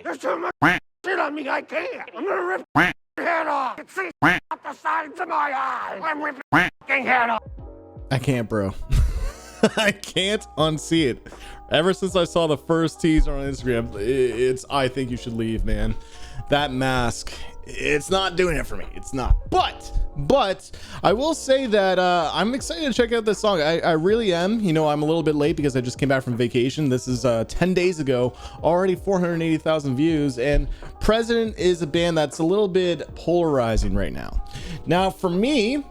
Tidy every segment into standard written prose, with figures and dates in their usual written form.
There's too much shit on me, I can't. I'm gonna rip your head off. You can see out the sides of my eyes. I'm ripping your head off. I can't, bro. I can't unsee it. Ever since I saw the first teaser on Instagram, it's I think you should leave, man. That mask, it's not doing it for me. It's not. But I will say that I'm excited to check out this song. I really am. You know, I'm a little bit late because I just came back from vacation. This is 10 days ago, already 480,000 views, and President is a band that's a little bit polarizing right now. Now, for me,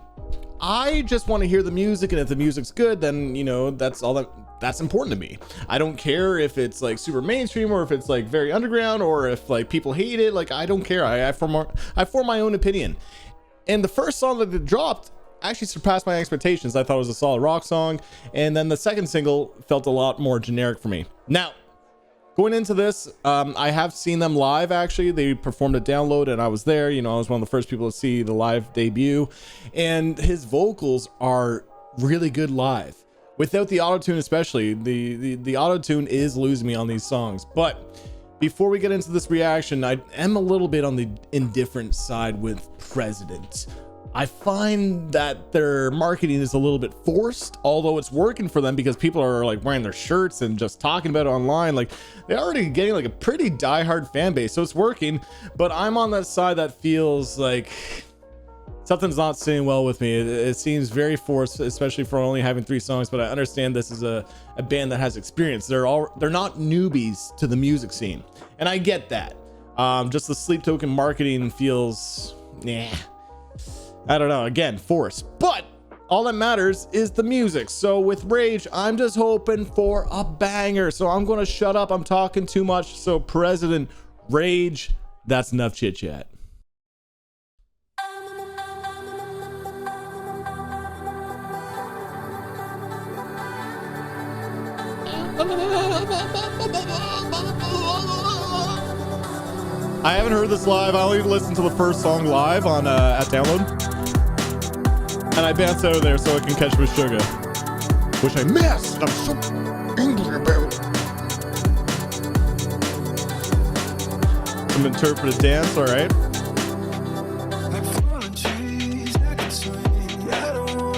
I just want to hear the music, and if the music's good, then, you know, that's all that's important to me. I don't care if it's like super mainstream or if it's like very underground or if like people hate it. Like, I don't care. I form my own opinion. And the first song that it dropped actually surpassed my expectations. I thought it was a solid rock song, and then the second single felt a lot more generic for me. Now, going into this, I have seen them live. Actually, they performed a Download, and I was there. You know, I was one of the first people to see the live debut, and his vocals are really good live. Without the auto-tune, especially, the auto-tune is losing me on these songs. But before we get into this reaction, I am a little bit on the indifferent side with President. I find that their marketing is a little bit forced, although it's working for them because people are like wearing their shirts and just talking about it online. Like, they're already getting like a pretty diehard fan base, so it's working. But I'm on that side that feels like something's not sitting well with me. It seems very forced, especially for only having 3 songs. But I understand this is a band that has experience. They're not newbies to the music scene, and I get that. Just the Sleep Token marketing feels, I don't know, again, forced. But all that matters is the music. So with Rage, I'm just hoping for a banger. So I'm gonna shut up. I'm talking too much. So President, Rage, that's enough chit chat. I haven't heard this live. I only listened to the first song live on at Download, and I bounced out of there so I can catch with Sugar, which I missed. I'm so angry about it. Some interpretive dance, all right.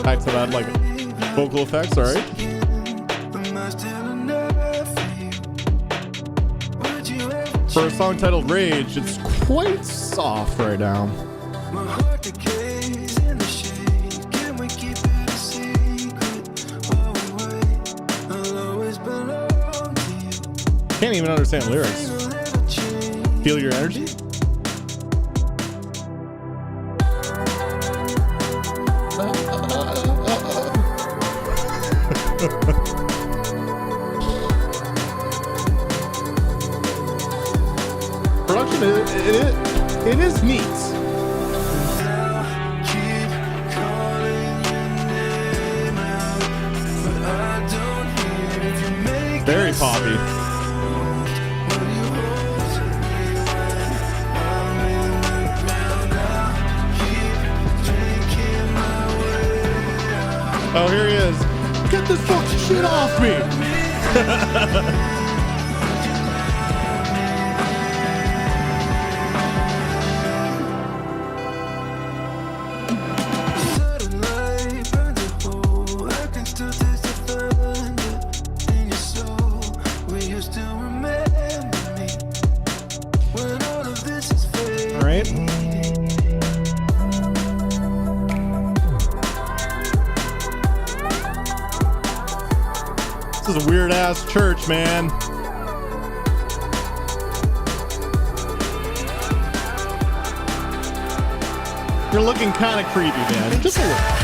Back to that like vocal effects, all right. For a song titled Rage, it's quite soft right now. Can't even understand lyrics. Feel your energy? Production, it is neat. Very poppy. Oh, here he is. Get this fucking shit off me. This is a weird ass church, man. You're looking kind of creepy, man. Just a little.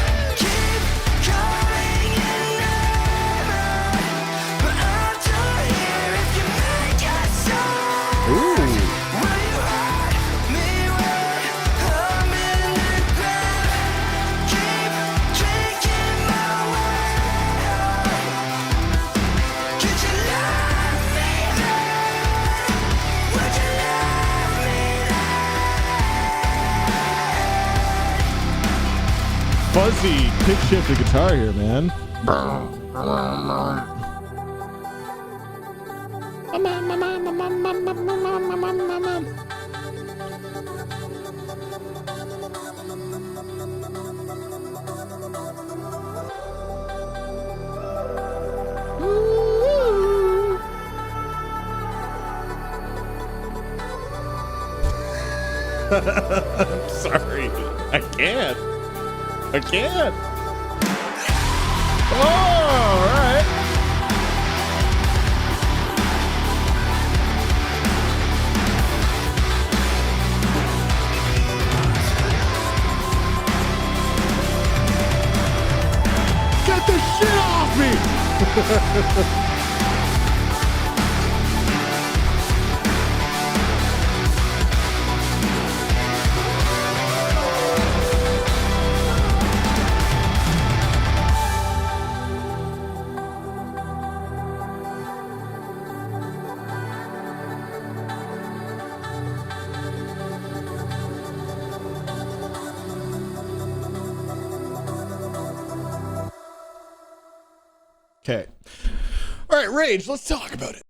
Fuzzy pitch shifted guitar here, man. I'm sorry. I can't. I can't. Oh, all right. Get this shit off me! Okay. All right, Rage, let's talk about it.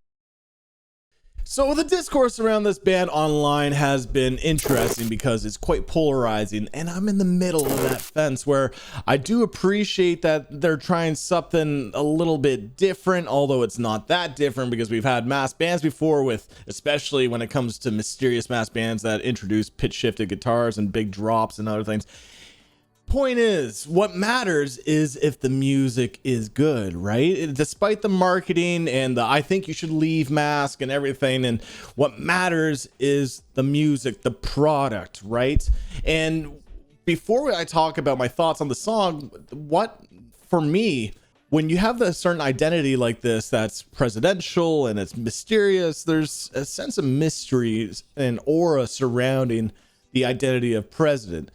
So the discourse around this band online has been interesting because it's quite polarizing, and I'm in the middle of that fence where I do appreciate that they're trying something a little bit different, although it's not that different because we've had mass bands before with, especially when it comes to mysterious mass bands that introduce pitch shifted guitars and big drops and other things. Point is, what matters is if the music is good, right? Despite the marketing and the I think you should leave mask and everything, and what matters is the music, the product, right? And before I talk about my thoughts on the song, what for me, when you have a certain identity like this that's presidential and it's mysterious, there's a sense of mystery and aura surrounding the identity of president.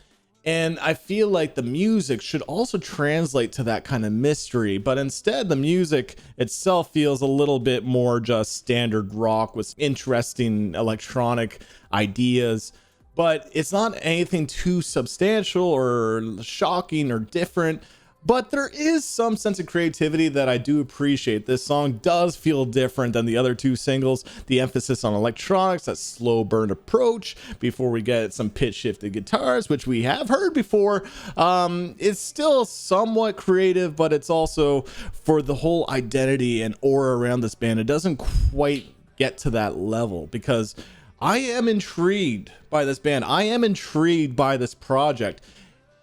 And I feel like the music should also translate to that kind of mystery, but instead the music itself feels a little bit more just standard rock with interesting electronic ideas, but it's not anything too substantial or shocking or different. But there is some sense of creativity that I do appreciate. This song does feel different than the other two singles. The emphasis on electronics, that slow burn approach before we get some pitch shifted guitars, which we have heard before. It's still somewhat creative, but it's also for the whole identity and aura around this band. It doesn't quite get to that level because I am intrigued by this band. I am intrigued by this project.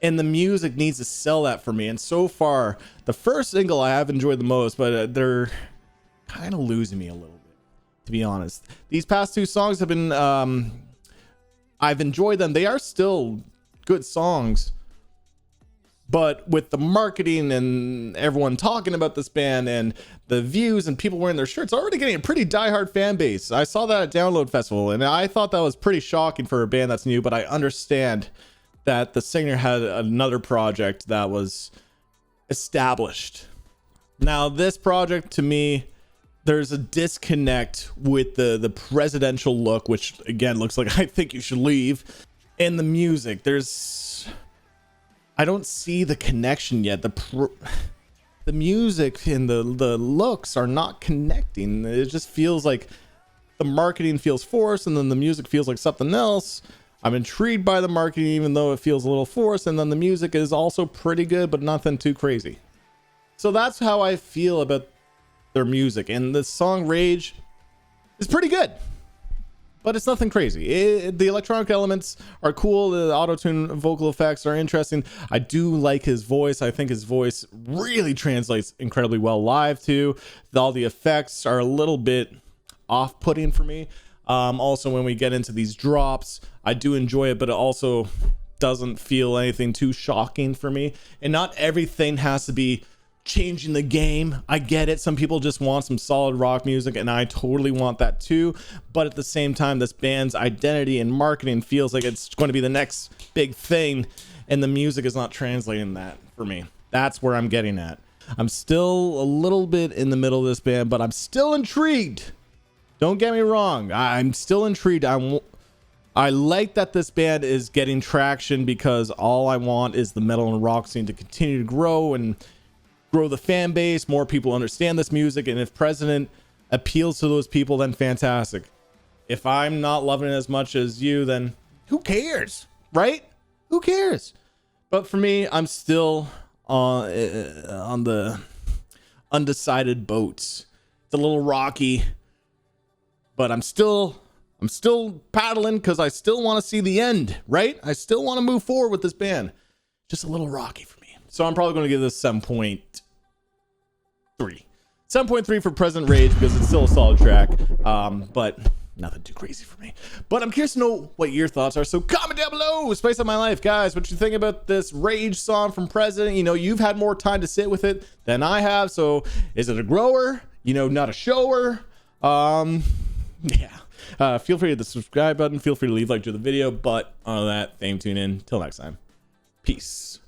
And the music needs to sell that for me. And so far, the first single I have enjoyed the most, but they're kind of losing me a little bit, to be honest. These past two songs have been, I've enjoyed them. They are still good songs. But with the marketing and everyone talking about this band and the views and people wearing their shirts, already getting a pretty diehard fan base. I saw that at Download Festival, and I thought that was pretty shocking for a band that's new, but I understand that the singer had another project that was established. Now, this project, to me, there's a disconnect with the presidential look, which again looks like I think you should leave, and the music. I don't see the connection yet. The music and the looks are not connecting. It just feels like the marketing feels forced, and then the music feels like something else. I'm intrigued by the marketing, even though it feels a little forced, and then the music is also pretty good, but nothing too crazy. So that's how I feel about their music. And the song Rage is pretty good, but it's nothing crazy. The electronic elements are cool. The auto-tune vocal effects are interesting. I do like his voice. I think his voice really translates incredibly well live too. All the effects are a little bit off-putting for me. Also, when we get into these drops, I do enjoy it, but it also doesn't feel anything too shocking for me. And not everything has to be changing the game. I get it. Some people just want some solid rock music, and I totally want that too. But at the same time, this band's identity and marketing feels like it's going to be the next big thing, and the music is not translating that for me. That's where I'm getting at. I'm still a little bit in the middle of this band, but I'm still intrigued. Don't get me wrong. I'm still intrigued. I like that this band is getting traction because all I want is the metal and rock scene to continue to grow and grow the fan base. More people understand this music. And if President appeals to those people, then fantastic. If I'm not loving it as much as you, then who cares, right? Who cares? But for me, I'm still on the undecided boats. It's a little rocky, but I'm still I'm still paddling because I still want to see the end, right? I still want to move forward with this band. Just a little rocky for me. So I'm probably going to give this 7.3. 7.3 for President Rage because it's still a solid track, but nothing too crazy for me. But I'm curious to know what your thoughts are, so comment down below. Spice up my life, guys. What you think about this Rage song from President? You know, you've had more time to sit with it than I have, so is it a grower? You know, not a shower? Yeah. Feel free to hit the subscribe button. Feel free to leave a like to the video. But on that, tune in. Till next time. Peace.